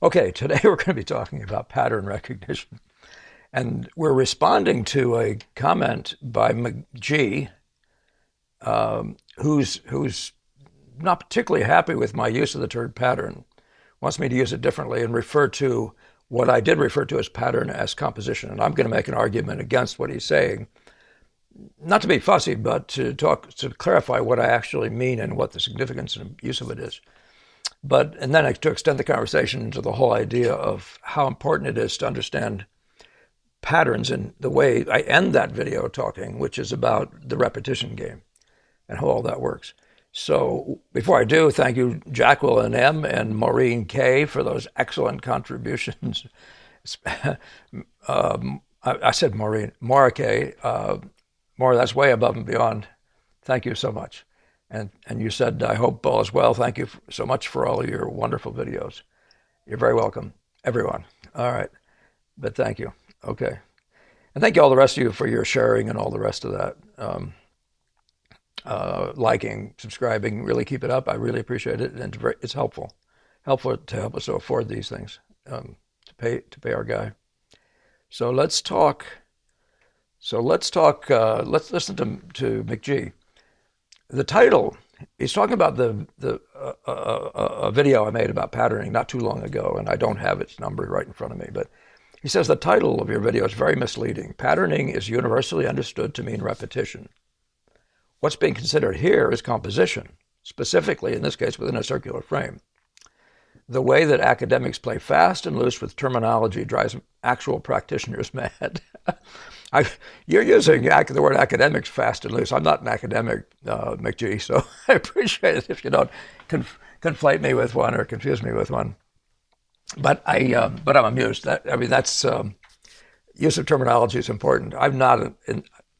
Okay, today we're going to be talking about pattern recognition. And we're responding to a comment by McGee, who's not particularly happy with my use of the term pattern, wants me to use it differently and refer to what I did refer to as pattern as composition. And I'm going to make an argument against what he's saying, not to be fussy, but to clarify what I actually mean and what the significance and use of it is. And then to extend the conversation into the whole idea of how important it is to understand patterns in the way I end that video talking, which is about the repetition game and how all that works. So before I do, thank you, Jacqueline M. and Maureen K. for those excellent contributions. I said Maureen, Maura K. Maura, that's way above and beyond. Thank you so much. And you said, I hope all is well. Thank you so much for all of your wonderful videos. You're very welcome, everyone. All right. But thank you. Okay. And thank you all the rest of you for your sharing and all the rest of that. Liking, subscribing, really keep it up. I really appreciate it. And it's helpful to help us to afford these things, to pay our guy. So let's talk. Let's listen to McGee. The title, he's talking about a video I made about patterning not too long ago, and I don't have its number right in front of me, but he says the title of your video is very misleading. Patterning is universally understood to mean repetition. What's being considered here is composition, specifically in this case within a circular frame. The way that academics play fast and loose with terminology drives actual practitioners mad. You're using the word academics fast and loose. I'm not an academic, McGee, so I appreciate it if you don't conflate me with one or confuse me with one. But I'm amused. That's use of terminology is important. I'm not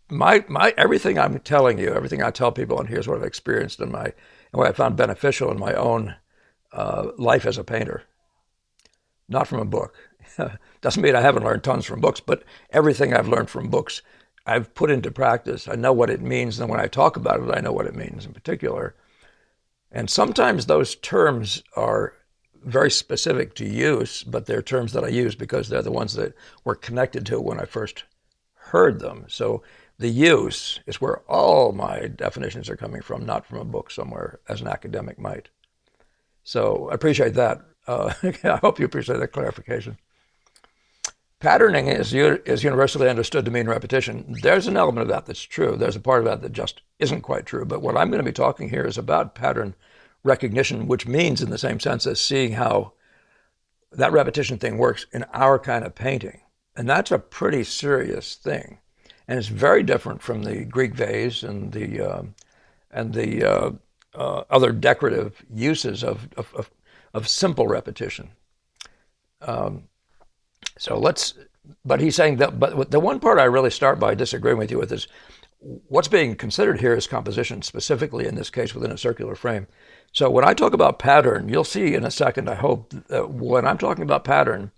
my everything I'm telling you, everything I tell people, and here's what I've experienced and what I found beneficial in my own life as a painter, not from a book. Doesn't mean I haven't learned tons from books, but everything I've learned from books, I've put into practice. I know what it means, and when I talk about it, I know what it means in particular. And sometimes those terms are very specific to use, but they're terms that I use because they're the ones that were connected to when I first heard them. So the use is where all my definitions are coming from, not from a book somewhere, as an academic might. So I appreciate that. I hope you appreciate that clarification. Patterning is universally understood to mean repetition. There's an element of that that's true. There's a part of that that just isn't quite true. But what I'm going to be talking here is about pattern recognition, which means in the same sense as seeing how that repetition thing works in our kind of painting. And that's a pretty serious thing. And it's very different from the Greek vase and the other decorative uses of simple repetition. But he's saying that, but the one part I really start by disagreeing with you with is what's being considered here is composition, specifically in this case within a circular frame. So when I talk about pattern, you'll see in a second, I hope, that when I'm talking about pattern,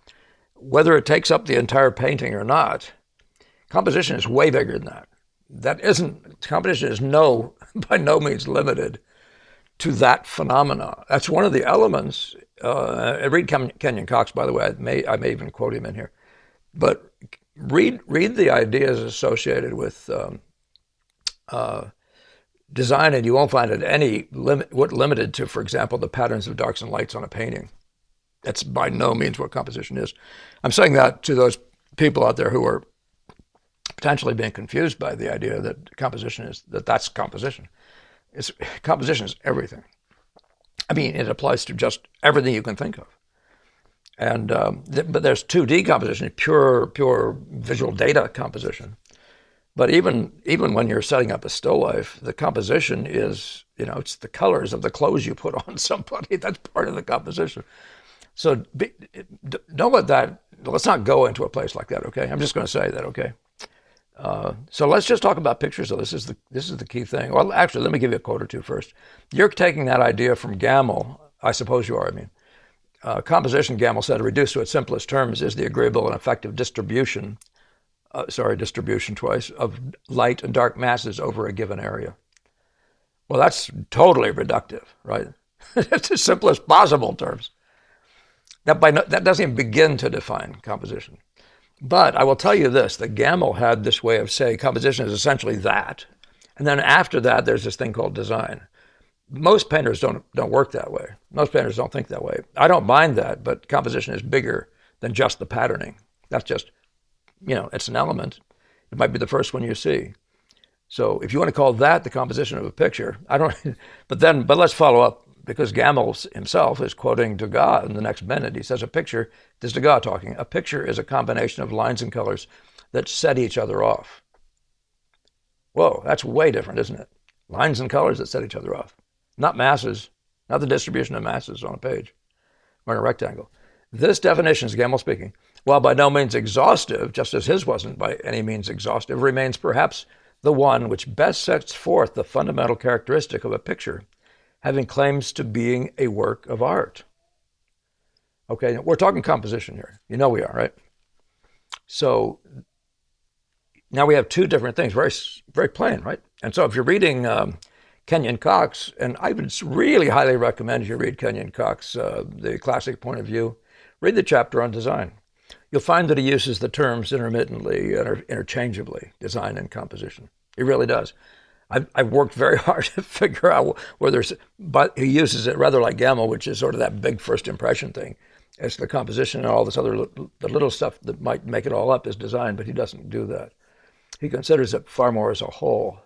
whether it takes up the entire painting or not, composition is way bigger than that. Composition is by no means limited to that phenomena. That's one of the elements. Read Kenyon Cox, by the way. I may even quote him in here. But read the ideas associated with design, and you won't find it limited to, for example, the patterns of darks and lights on a painting. That's by no means what composition is. I'm saying that to those people out there who are potentially being confused by the idea that that's composition. Composition is everything. I mean, it applies to just everything you can think of. And but there's 2D composition, pure visual data composition. But even when you're setting up a still life, the composition is, it's the colors of the clothes you put on somebody. That's part of the composition. So don't let that. Let's not go into a place like that. Okay, I'm just going to say that. Okay. So let's just talk about pictures. So this is the key thing. Well, actually, let me give you a quote or two first. You're taking that idea from Gamel. I suppose you are. I mean, composition, Gamel said, reduced to its simplest terms, is the agreeable and effective distribution twice, of light and dark masses over a given area. Well, that's totally reductive, right? It's the simplest possible terms. That doesn't even begin to define composition. But I will tell you this, that Gamel had this way of saying composition is essentially that. And then after that, there's this thing called design. Most painters don't work that way. Most painters don't think that way. I don't mind that, but composition is bigger than just the patterning. That's just, it's an element. It might be the first one you see. So if you want to call that the composition of a picture, I don't, but let's follow up, because Gamel himself is quoting Degas in the next minute. He says a picture, this is Degas talking, a picture is a combination of lines and colors that set each other off. Whoa, that's way different, isn't it? Lines and colors that set each other off. Not masses, not the distribution of masses on a page or in a rectangle. This definition is Gamel speaking, while by no means exhaustive, just as his wasn't by any means exhaustive, remains perhaps the one which best sets forth the fundamental characteristic of a picture, having claims to being a work of art. Okay, we're talking composition here. You know we are, right? So now we have two different things, very, very plain, right? And so if you're reading Kenyon Cox, and I would really highly recommend you read Kenyon Cox, The Classic Point of View, read the chapter on design. You'll find that he uses the terms intermittently, interchangeably, design and composition. He really does. I've worked very hard to figure out but he uses it rather like Gamel, which is sort of that big first impression thing. It's the composition and all this other, the little stuff that might make it all up is design, but he doesn't do that. He considers it far more as a whole.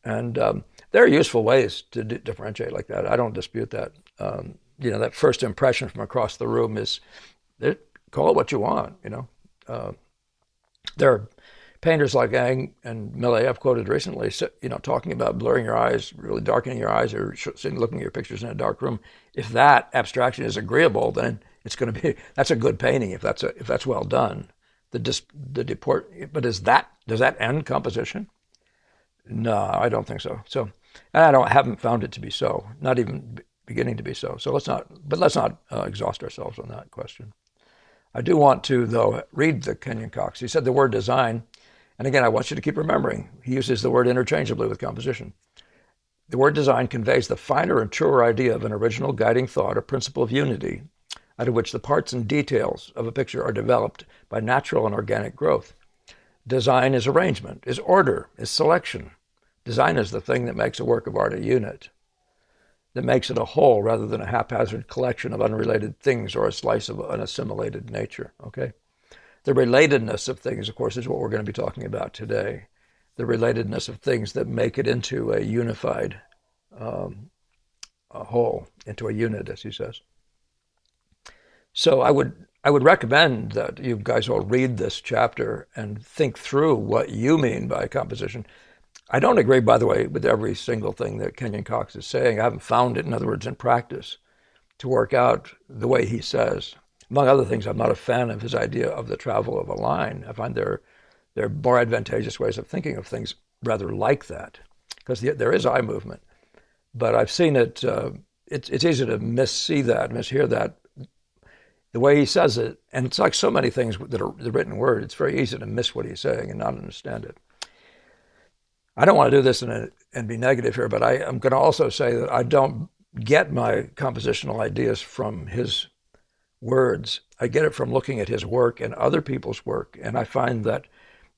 And there are useful ways to differentiate like that. I don't dispute that. That first impression from across the room is, call it what you want, There are painters like Ang and Millet I've quoted recently, talking about blurring your eyes, really darkening your eyes, or looking at your pictures in a dark room. If that abstraction is agreeable, then that's a good painting if that's well done. But does that end composition? No, I don't think so. So, and haven't found it to be so, not even beginning to be so. So let's not exhaust ourselves on that question. I do want to, though, read the Kenyon Cox. He said the word design, and again, I want you to keep remembering, he uses the word interchangeably with composition. The word design conveys the finer and truer idea of an original guiding thought, a principle of unity, out of which the parts and details of a picture are developed by natural and organic growth. Design is arrangement, is order, is selection. Design is the thing that makes a work of art a unit, that makes it a whole rather than a haphazard collection of unrelated things or a slice of an assimilated nature, okay? The relatedness of things, of course, is what we're going to be talking about today. The relatedness of things that make it into a unified a whole, into a unit, as he says. So I would recommend that you guys all read this chapter and think through what you mean by composition. I don't agree, by the way, with every single thing that Kenyon Cox is saying. I haven't found it, in other words, in practice, to work out the way he says. Among other things, I'm not a fan of his idea of the travel of a line. I find there are more advantageous ways of thinking of things rather like that, because there is eye movement. But I've seen it, it's easy to mishear that, the way he says it. And it's like so many things that are the written word, it's very easy to miss what he's saying and not understand it. I don't want to do this and be negative here, but I'm going to also say that I don't get my compositional ideas from his words. I get it from looking at his work and other people's work, and I find that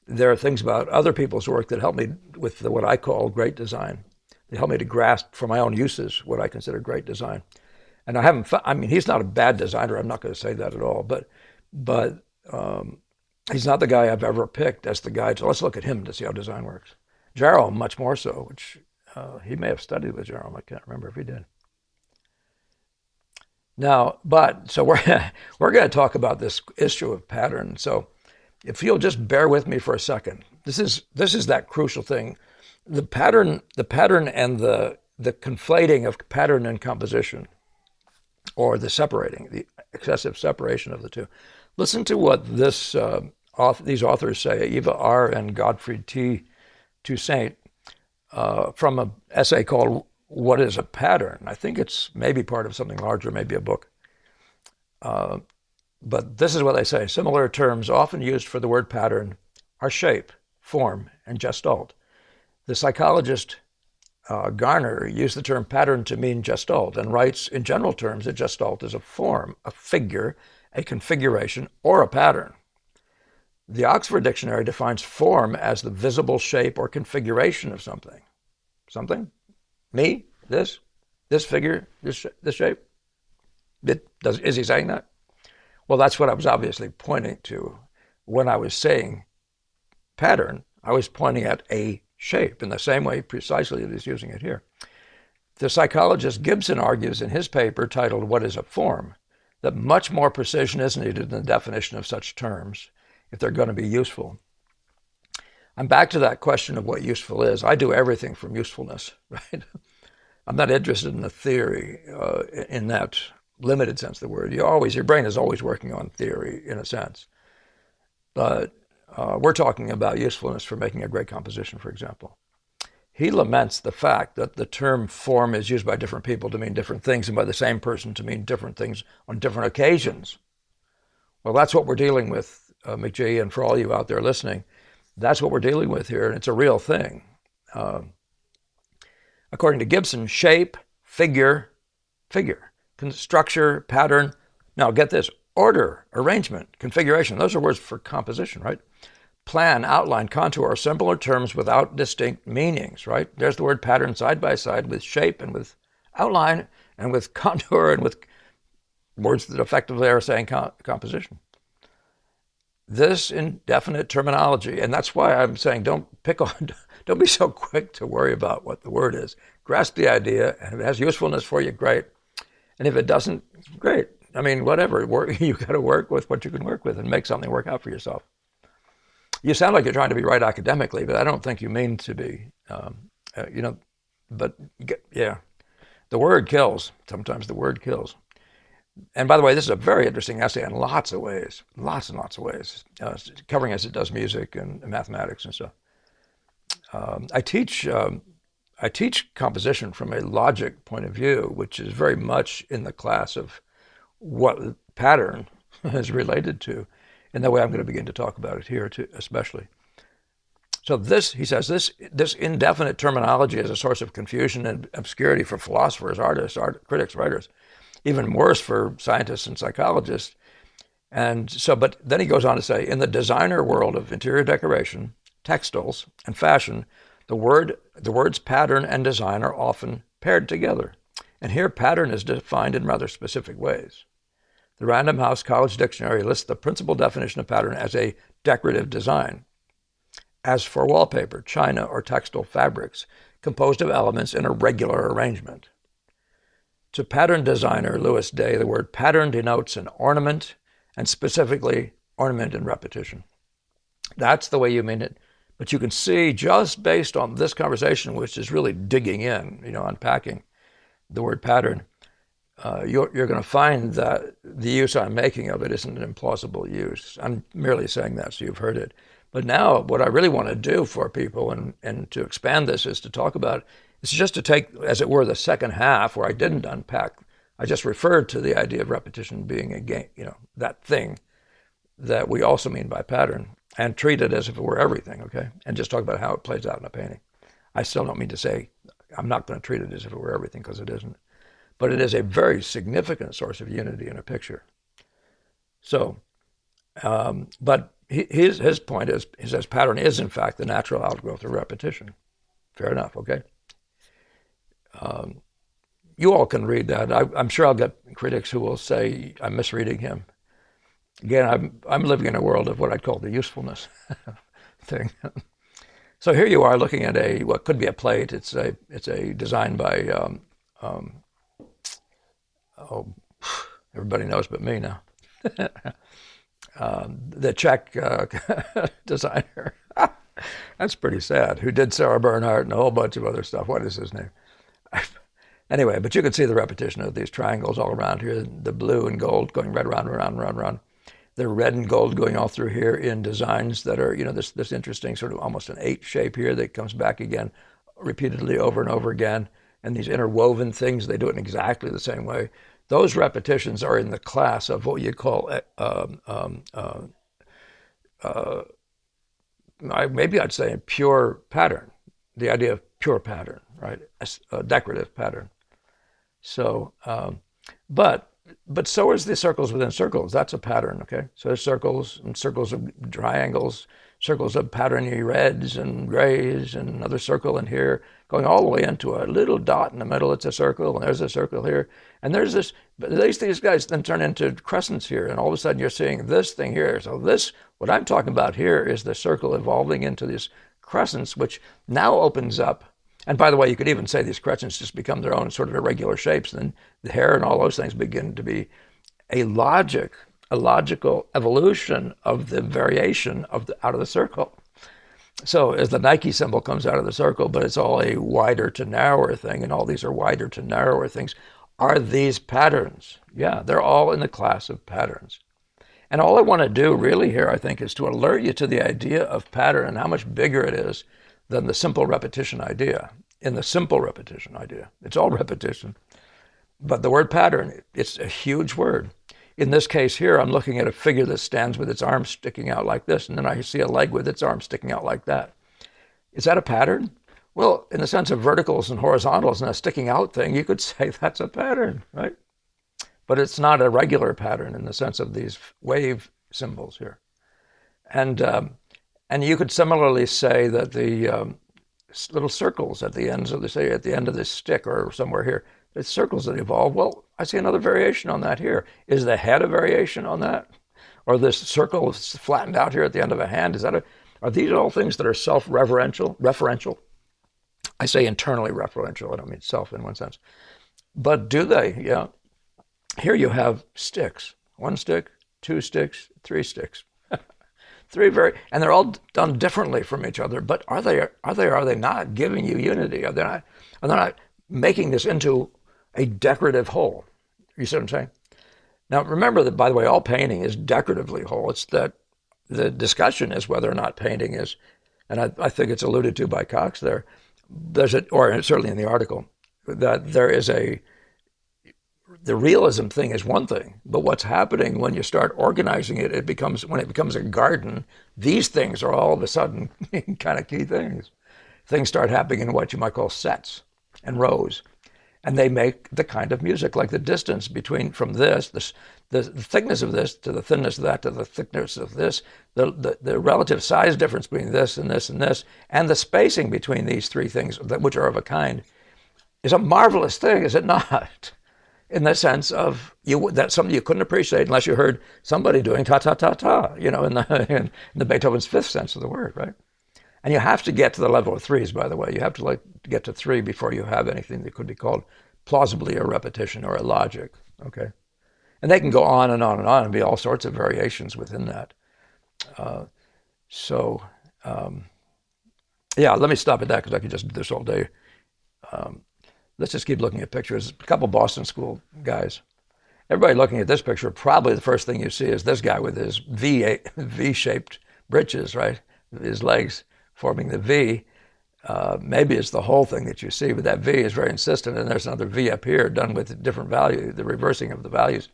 there are things about other people's work that help me with what I call great design. They help me to grasp for my own uses what I consider great design. And he's not a bad designer. I'm not going to say that at all, but he's not the guy I've ever picked as the guy. So let's look at him to see how design works. Jerome, much more so, which he may have studied with Jerome. I can't remember if he did. Now, so we're going to talk about this issue of pattern. So if you'll just bear with me for a second, this is that crucial thing. The pattern and the conflating of pattern and composition, or the excessive separation of the two. Listen to what these authors say, Eva R. and Godfried T. Toussaint, from an essay called What is a Pattern? I think it's maybe part of something larger, maybe a book. But this is what they say. Similar terms often used for the word pattern are shape, form, and gestalt. The psychologist Garner used the term pattern to mean gestalt and writes, in general terms, a gestalt is a form, a figure, a configuration, or a pattern. The Oxford Dictionary defines form as the visible shape or configuration of something. Something? Me? This figure? This shape? Is he saying that? Well, that's what I was obviously pointing to when I was saying pattern. I was pointing at a shape in the same way precisely that he's using it here. The psychologist Gibson argues in his paper titled What is a Form? That much more precision is needed in the definition of such terms if they're going to be useful. I'm back to that question of what useful is. I do everything from usefulness, right? I'm not interested in the theory in that limited sense of the word. Your brain is always working on theory in a sense. But we're talking about usefulness for making a great composition, for example. He laments the fact that the term form is used by different people to mean different things and by the same person to mean different things on different occasions. Well, that's what we're dealing with, McGee, and for all you out there listening, that's what we're dealing with here, and it's a real thing. According to Gibson, shape, figure, structure, pattern. Now get this, order, arrangement, configuration. Those are words for composition, right? Plan, outline, contour are similar terms without distinct meanings, right? There's the word pattern side by side with shape and with outline and with contour and with words that effectively are saying composition. This indefinite terminology, and that's why I'm saying don't be so quick to worry about what the word is. Grasp the idea, and if it has usefulness for you, great. And if it doesn't, great. I mean, whatever. You got to work with what you can work with and make something work out for yourself. You sound like you're trying to be right academically, but I don't think you mean to be. But yeah, the word kills. Sometimes the word kills. And by the way, this is a very interesting essay in lots of ways, lots and lots of ways, covering as it does music and mathematics and stuff. I teach composition from a logic point of view, which is very much in the class of what pattern is related to, in the way I'm going to begin to talk about it here, too, especially. So this, he says, this indefinite terminology is a source of confusion and obscurity for philosophers, artists, critics, writers, even worse for scientists and psychologists. And so, but then he goes on to say, in the designer world of interior decoration, textiles, and fashion, the words pattern and design are often paired together. And here pattern is defined in rather specific ways. The Random House College Dictionary lists the principal definition of pattern as a decorative design. As for wallpaper, china, or textile fabrics, composed of elements in a regular arrangement. To pattern designer Louis Day, the word pattern denotes an ornament, and specifically ornament in repetition. That's the way you mean it. But you can see just based on this conversation, which is really digging in, unpacking the word pattern, you're going to find that the use I'm making of it isn't an implausible use. I'm merely saying that so you've heard it. But now what I really want to do for people and to expand this is to talk about, it's just to take, as it were, the second half where I didn't unpack. I just referred to the idea of repetition being a game, that thing that we also mean by pattern, and treat it as if it were everything, okay? And just talk about how it plays out in a painting. I still don't mean to say, I'm not going to treat it as if it were everything, because it isn't. But it is a very significant source of unity in a picture. So, but his point is, he says pattern is in fact the natural outgrowth of repetition. Fair enough, okay? You all can read that. I'm sure I'll get critics who will say I'm misreading him. Again, I'm living in a world of what I'd call the usefulness thing. So here you are looking at what could be a plate. It's a design by everybody knows but me now. The Czech designer. That's pretty sad. Who did Sarah Bernhardt and a whole bunch of other stuff. What is his name? Anyway, but you can see the repetition of these triangles all around here. The blue and gold going right around. The red and gold going all through here in designs that are, this interesting sort of almost an 8 shape here that comes back again repeatedly over and over again. And these interwoven things, they do it in exactly the same way. Those repetitions are in the class of what you call, maybe I'd say a pure pattern, the idea of pure pattern, right? A decorative pattern. So, but so is the circles within circles. That's a pattern, okay? So there's circles and circles of triangles, circles of patterny reds and grays, and another circle in here, going all the way into a little dot in the middle. It's a circle, and there's a circle here, and there's this. But these guys then turn into crescents here, and all of a sudden you're seeing this thing here. So this, what I'm talking about here, is the circle evolving into these crescents, which now opens up. And by the way, you could even say these crescents just become their own sort of irregular shapes, and then the hair and all those things begin to be a logical evolution of the variation of out of the circle. So as the Nike symbol comes out of the circle, but it's all a wider to narrower thing, and all these are wider to narrower things. Are these patterns? Yeah, they're all in the class of patterns. And all I want to do really here, I think, is to alert you to the idea of pattern and how much bigger it is than the simple repetition idea. In the simple repetition idea, it's all repetition. But the word pattern, it's a huge word. In this case here, I'm looking at a figure that stands with its arms sticking out like this, and then I see a leg with its arms sticking out like that. Is that a pattern? Well, in the sense of verticals and horizontals and a sticking out thing, you could say that's a pattern, right? But it's not a regular pattern in the sense of these wave symbols here. And you could similarly say that the little circles at the ends of at the end of this stick or somewhere here, it's circles that evolve. Well, I see another variation on that here. Is the head a variation on that? Or this circle flattened out here at the end of a hand, are these all things that are referential? I say internally referential, I don't mean self in one sense. But do they? Yeah. Here you have sticks. 1 stick, 2 sticks, 3 sticks. And they're all done differently from each other. But are they not giving you unity? Are they not making this into a decorative whole? You see what I'm saying? Now remember that, by the way, all painting is decoratively whole. It's that the discussion is whether or not painting is, and I think it's alluded to by Cox there. Or certainly in the article, that there is the realism thing is one thing, but what's happening when you start organizing it, when it becomes a garden, these things are all of a sudden kind of key things. Things start happening in what you might call sets and rows. And they make the kind of music, like the distance from the thickness of this to the thinness of that to the thickness of this, the relative size difference between this and this and this, and the spacing between these three things, which are of a kind, is a marvelous thing, is it not? In the sense of that's something you couldn't appreciate unless you heard somebody doing ta ta ta ta, in the Beethoven's fifth sense of the word, right? And you have to get to the level of threes, by the way. You have to get to 3 before you have anything that could be called plausibly a repetition or a logic, okay? And they can go on and on and on and be all sorts of variations within that. Yeah, let me stop at that because I could just do this all day. Let's just keep looking at pictures. A couple Boston School guys. Everybody looking at this picture, probably the first thing you see is this guy with his V-shaped breeches, right? His legs forming the V. Maybe it's the whole thing that you see, but that V is very insistent, and there's another V up here done with a different value, the reversing of the values,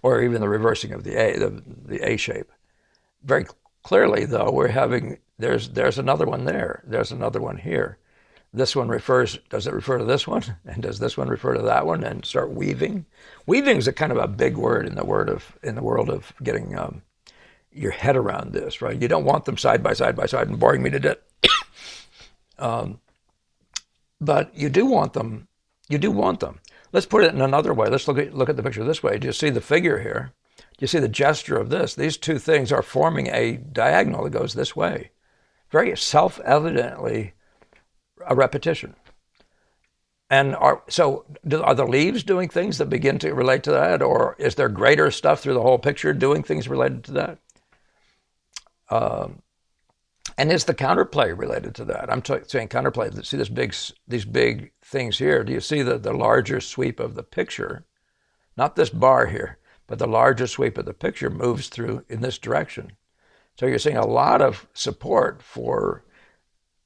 or even the reversing of the A shape. Very clearly, though, there's another one there. There's another one here. This one does it refer to this one? And does this one refer to that one? And start weaving. Weaving is a kind of a big word in the world of getting your head around this, right? You don't want them side by side and boring me to death. But you do want them. You do want them. Let's put it in another way. Let's look at the picture this way. Do you see the figure here? Do you see the gesture of this? These two things are forming a diagonal that goes this way. Very self-evidently a repetition. And are the leaves doing things that begin to relate to that? Or is there greater stuff through the whole picture doing things related to that? And is the counterplay related to that? I'm saying counterplay. See these big things here. Do you see the larger sweep of the picture? Not this bar here, but the larger sweep of the picture moves through in this direction. So you're seeing a lot of support for,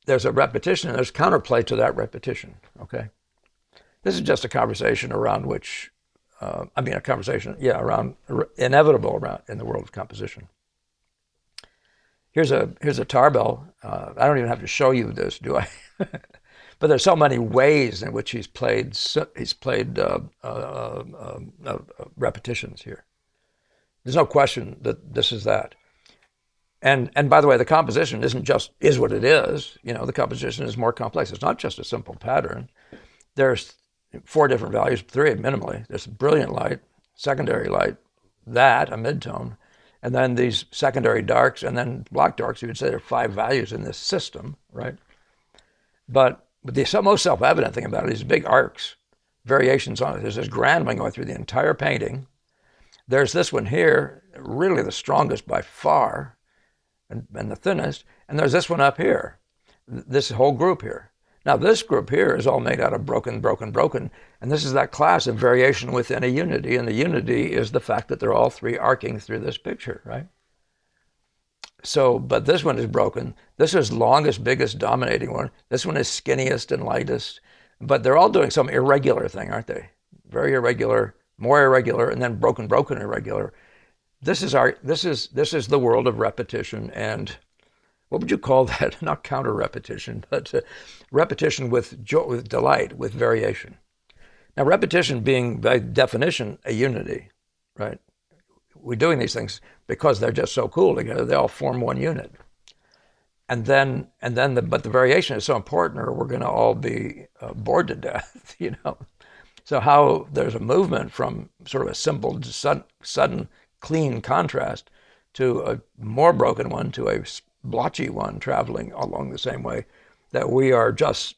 there's a repetition and there's counterplay to that repetition, okay? This is just a conversation around which, around inevitable around in the world of composition. Here's a tarbell. I don't even have to show you this, do I? But there's so many ways in which he's played repetitions here. There's no question that this is that. And by the way, the composition isn't just is what it is. The composition is more complex. It's not just a simple pattern. There's 4 different values, 3 minimally. There's brilliant light, secondary light, that, a midtone, and then these secondary darks, and then black darks. You would say there are 5 values in this system, right? But the most self-evident thing about it is big arcs, variations on it. There's this grand one going through the entire painting. There's this one here, really the strongest by far, and the thinnest, and there's this one up here, this whole group here. Now this group here is all made out of broken, and this is that class of variation within a unity, and the unity is the fact that they're all 3 arcing through this picture, right? So, but this one is broken. This is longest, biggest, dominating one. This one is skinniest and lightest, but they're all doing some irregular thing, aren't they? Very irregular, more irregular, and then broken, irregular. This is the world of repetition, and what would you call that? Not counter repetition, but repetition with joy, with delight, with variation. Now, repetition being by definition a unity, right? We're doing these things because they're just so cool together. They all form one unit, but the variation is so important, or we're going to all be bored to death, So how there's a movement from sort of a simple, sudden, clean contrast to a more broken one, to a blotchy one traveling along the same way, that we are just,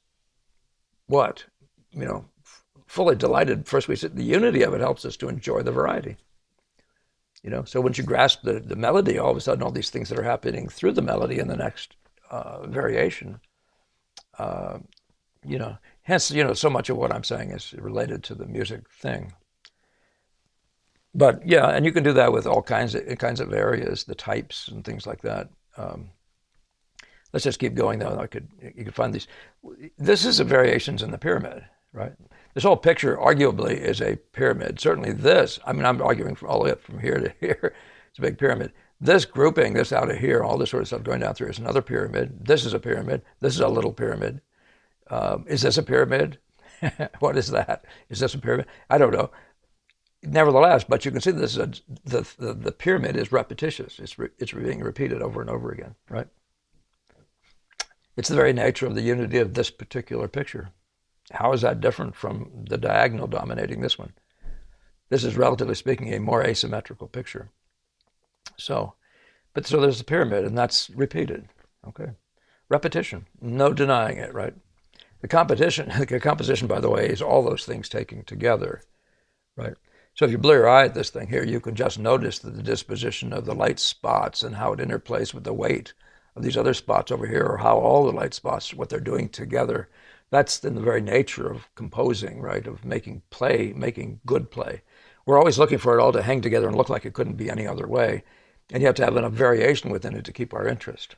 fully delighted. First, the unity of it helps us to enjoy the variety. So once you grasp the melody, all of a sudden all these things that are happening through the melody in the next variation, hence, so much of what I'm saying is related to the music thing. But yeah, and you can do that with all kinds of areas, the types and things like that. Let's just keep going though. You could find these. This is the variations in the pyramid, right? This whole picture arguably is a pyramid. Certainly this, I'm arguing from all the way up from here to here. It's a big pyramid. This grouping, this out of here, all this sort of stuff going down through is another pyramid. This is a pyramid. This is a little pyramid. Is this a pyramid? What is that? Is this a pyramid? I don't know. Nevertheless, but you can see this is the pyramid is repetitious. It's being repeated over and over again, right? It's the very nature of the unity of this particular picture. How is that different from the diagonal dominating this one? This is, relatively speaking, a more asymmetrical picture. So there's the pyramid, and that's repeated, okay? Repetition, no denying it, right? The composition, by the way, is all those things taken together, right? So if you blur your eye at this thing here, you can just notice that the disposition of the light spots and how it interplays with the weight of these other spots over here, or how all the light spots, what they're doing together. That's in the very nature of composing, right? Of making good play. We're always looking for it all to hang together and look like it couldn't be any other way. And you have to have enough variation within it to keep our interest.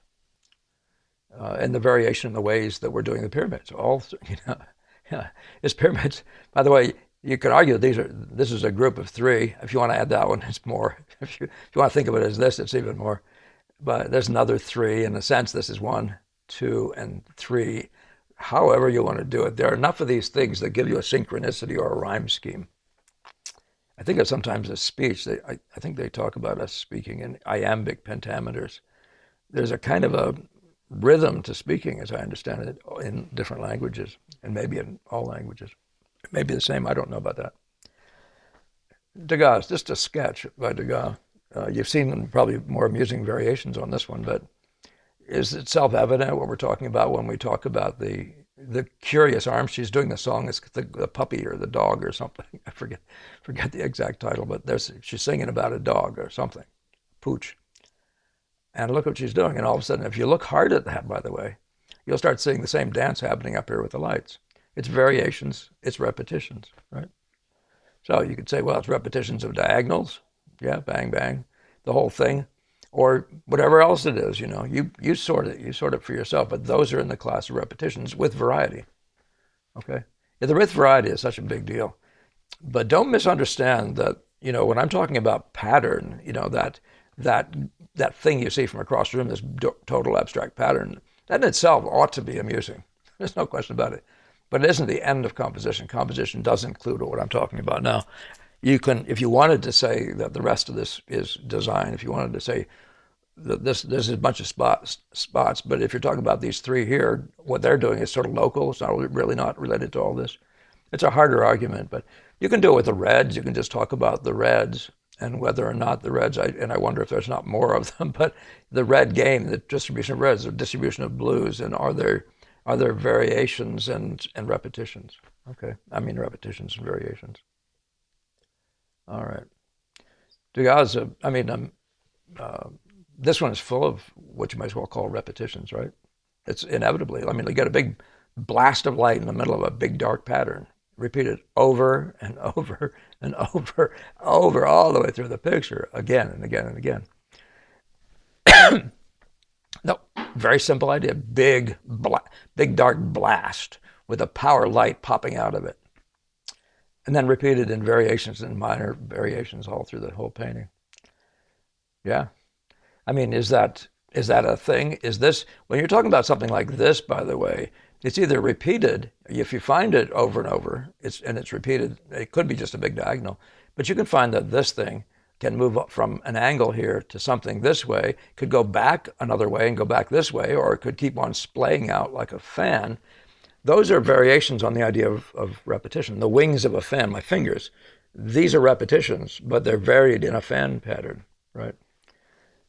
And the variation in the ways that we're doing the pyramids. It's pyramids. By the way, you could argue this is a group of 3. If you want to add that one, it's more. If you want to think of it as this, it's even more. But there's another 3. In a sense, this is 1, 2, and 3. However you want to do it. There are enough of these things that give you a synchronicity or a rhyme scheme. I think of sometimes a speech. I think they talk about us speaking in iambic pentameters. There's a kind of a rhythm to speaking, as I understand it, in different languages, and maybe in all languages. It may be the same. I don't know about that. Degas, just a sketch by Degas. You've seen probably more amusing variations on this one, but is it self-evident what we're talking about when we talk about the curious arms? She's doing the song, it's the puppy or the dog or something. I forget the exact title, but she's singing about a dog or something, pooch. And look what she's doing. And all of a sudden, if you look hard at that, by the way, you'll start seeing the same dance happening up here with the lights. It's variations, it's repetitions, right? So you could say, well, it's repetitions of diagonals. Yeah, bang, bang, the whole thing. Or whatever else it is, you sort it for yourself. But those are in the class of repetitions with variety, okay? Yeah, the with variety is such a big deal. But don't misunderstand that, when I'm talking about pattern, that thing you see from across the room, this total abstract pattern, that in itself ought to be amusing, There's no question about it. But it isn't the end of composition. Composition does include what I'm talking about now. You can, if you wanted to say that the rest of this is design, if you wanted to say that this is a bunch of spots, but if you're talking about these three here, what they're doing is sort of local. It's not really not related to all this. It's a harder argument, but you can do it with the reds. You can just talk about the reds and whether or not the reds, and I wonder if there's not more of them, but the red game, the distribution of reds, the distribution of blues, and are there variations and repetitions? Okay, I mean repetitions and variations. All right. Because, uh, this one is full of what you might as well call repetitions, right? It's inevitably, I mean, you get a big blast of light in the middle of a big dark pattern, repeated over and over and over, all the way through the picture, again and again and again. No, very simple idea. Big dark blast with a power light popping out of it. And then repeated in variations and minor variations all through the whole painting. Yeah. I mean, is that a thing? Is this, when you're talking about something like this, by the way, it's either repeated, if you find it over and over, it's repeated, it could be just a big diagonal, but you can find that this thing can move up from an angle here to something this way, could go back another way and go back this way, or it could keep on splaying out like a fan. Those are variations on the idea of repetition. The wings of a fan, my fingers, these are repetitions, but they're varied in a fan pattern, right?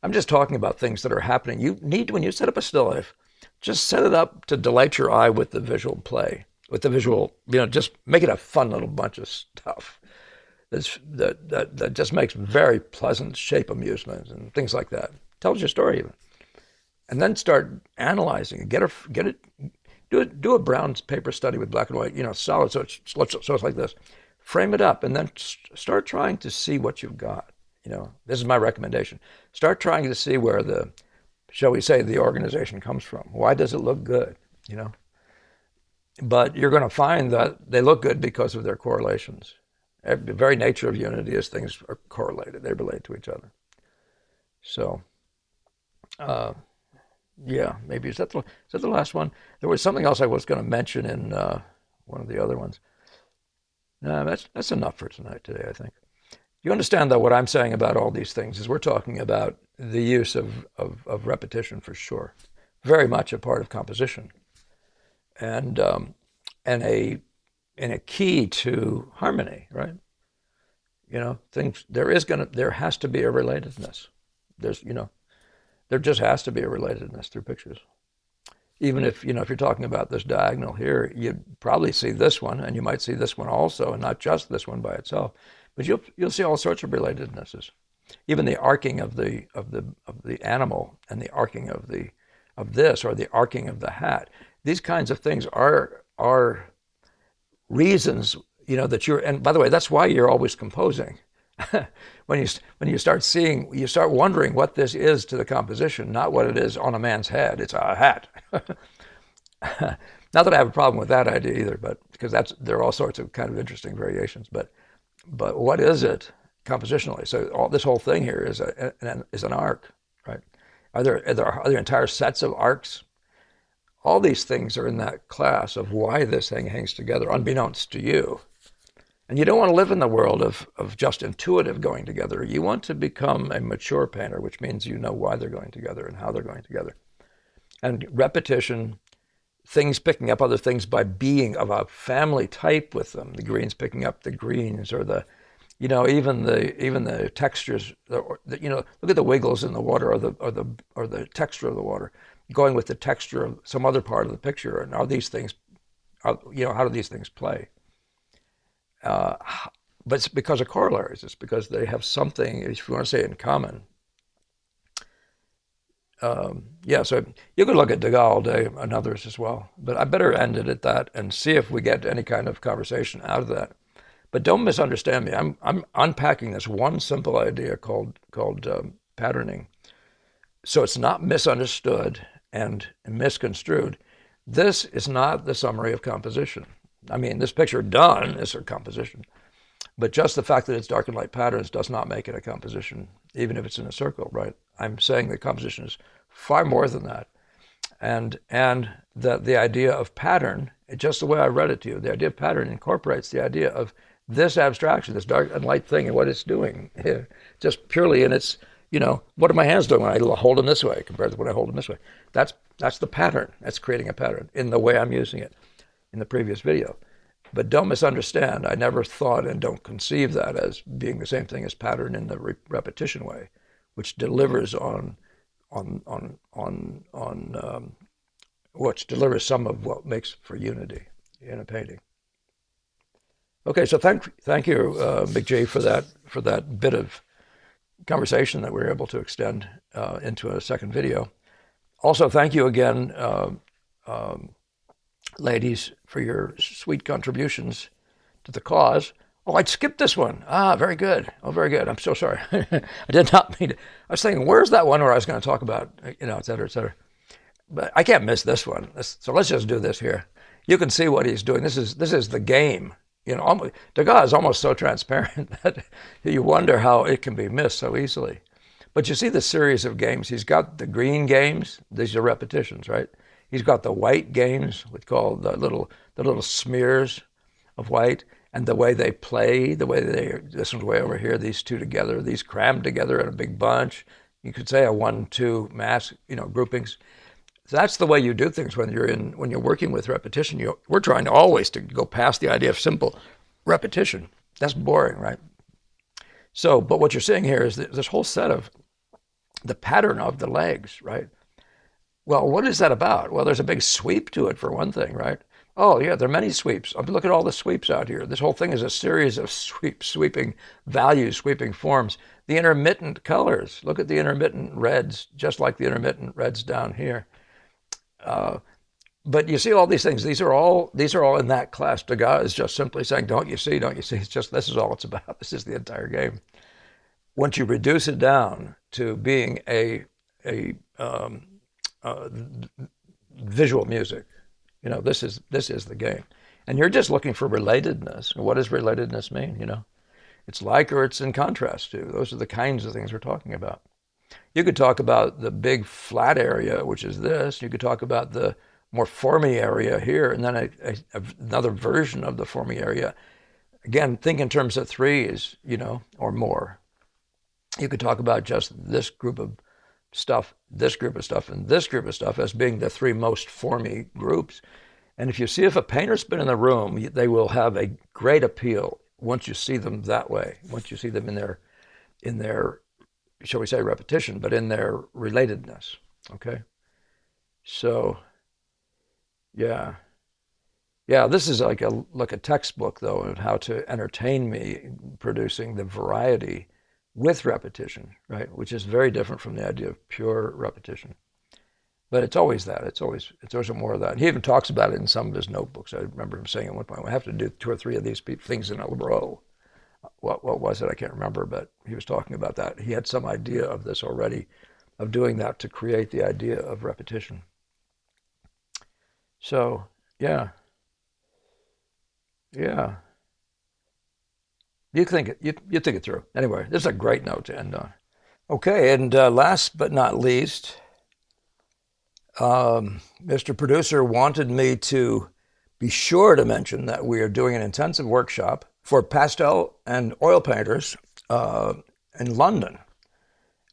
I'm just talking about things that are happening. You need, when you set up a still life, just set it up to delight your eye with the visual play, with the visual, just make it a fun little bunch of stuff that just makes very pleasant shape amusements and things like that. Tells your story even. And then start analyzing it. Do a brown paper study with black and white, solid, so it's like this. Frame it up and then start trying to see what you've got. This is my recommendation. Start trying to see where shall we say, the organization comes from. Why does it look good? But you're going to find that they look good because of their correlations. The very nature of unity is things are correlated. They relate to each other. So, yeah, maybe is that the last one? There was something else I was going to mention in one of the other ones. No, that's enough for today, I think. You understand, though, what I'm saying about all these things is we're talking about the use of repetition for sure. Very much a part of composition. And a key to harmony, right? Things, there has to be a relatedness. There just has to be a relatedness through pictures. Even if you're talking about this diagonal here, you'd probably see this one, and you might see this one also, and not just this one by itself. But you'll see all sorts of relatednesses. Even the arcing of the animal and the arcing of this, or the arcing of the hat. These kinds of things are reasons, that you're, and by the way, that's why you're always composing. When you start seeing, you start wondering what this is to the composition, not what it is on a man's head. It's a hat. Not that I have a problem with that idea either, but because there are all sorts of kind of interesting variations. But what is it compositionally? So this whole thing here is an arc, right? Are there entire sets of arcs? All these things are in that class of why this thing hangs together, unbeknownst to you. And you don't want to live in the world of just intuitive going together. You want to become a mature painter, which means you know why they're going together and how they're going together. And repetition, things picking up other things by being of a family type with them. The greens picking up the greens, or even the textures. Look at the wiggles in the water, or the texture of the water, going with the texture of some other part of the picture. And how do these things play? But it's because of corollaries. It's because they have something, if you want to say, in common. So you could look at Degas all day and others as well. But I better end it at that and see if we get any kind of conversation out of that. But don't misunderstand me. I'm unpacking this one simple idea called patterning, so it's not misunderstood and misconstrued. This is not the summary of composition. I mean, this picture done is a composition, but just the fact that it's dark and light patterns does not make it a composition, even if it's in a circle, right? I'm saying that composition is far more than that. and the idea of pattern, just the way I read it to you, the idea of pattern incorporates the idea of this abstraction, this dark and light thing, and what it's doing, just purely in its, what are my hands doing when I hold them this way compared to when I hold them this way? That's the pattern. That's creating a pattern in the way I'm using it in the previous video. But don't misunderstand. I never thought and don't conceive that as being the same thing as pattern in the repetition way, which delivers which delivers some of what makes for unity in a painting. Okay, so thank you, Big G, for that bit of conversation that we were able to extend into a second video. Also, thank you again, ladies, for your sweet contributions to the cause. Oh, I skipped this one. Very good. Oh, very good. I'm so sorry. I did not mean to. I was thinking, where's that one where I was going to talk about, et cetera, et cetera. But I can't miss this one. So let's just do this here. You can see what he's doing. This is the game. Degas is almost so transparent that you wonder how it can be missed so easily. But you see the series of games. He's got the green games. These are repetitions, right? He's got the white games, we call the little smears of white, and the way they play, this one's way over here, these two together, these crammed together in a big bunch. You could say a 1-2 mass, groupings. So that's the way you do things when you're working with repetition. We're trying always to go past the idea of simple repetition. That's boring, right? So, but what you're seeing here is this whole set of the pattern of the legs, right? Well, what is that about? Well, there's a big sweep to it for one thing, right? Oh, yeah, there are many sweeps. Look at all the sweeps out here. This whole thing is a series of sweeping values, sweeping forms. The intermittent colors. Look at the intermittent reds, just like the intermittent reds down here. But you see all these things. These are all in that class. Degas is just simply saying, don't you see? Don't you see? It's just, this is all it's about. This is the entire game. Once you reduce it down to being a visual music, this is the game. And you're just looking for relatedness. And what does relatedness mean? It's like or it's in contrast to. Those are the kinds of things we're talking about. You could talk about the big flat area, which is this. You could talk about the more formy area here, and then another version of the formy area. Again, think in terms of threes, or more. You could talk about just this group of stuff, this group of stuff, and this group of stuff as being the three most formy groups. And if you see if a painter's been in the room, they will have a great appeal once you see them that way, once you see them in their, shall we say, repetition, but in their relatedness, okay? So, yeah, this is like a textbook, though, of how to entertain me, producing the variety with repetition, right? Which is very different from the idea of pure repetition. But it's always that. It's always more of that. And he even talks about it in some of his notebooks. I remember him saying at one point, we have to do 2 or 3 of these things in a row. What was it? I can't remember, but he was talking about that. He had some idea of this already, of doing that to create the idea of repetition. So, yeah. You think it through. Anyway, this is a great note to end on. Okay, and last but not least, Mr. Producer wanted me to be sure to mention that we are doing an intensive workshop for pastel and oil painters in London.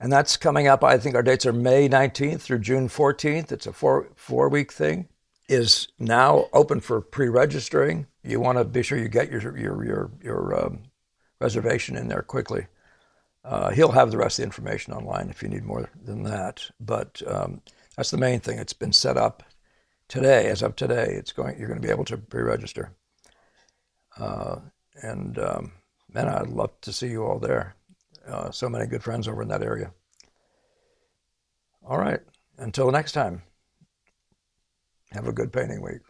And that's coming up. I think our dates are May 19th through June 14th. It's a four-week thing. Is now open for pre-registering. You want to be sure you get your reservation in there quickly. He'll have the rest of the information online if you need more than that. But that's the main thing. It's been set up today. As of today, you're going to be able to pre-register. Man, I'd love to see you all there. So many good friends over in that area. All right. Until next time. Have a good painting week.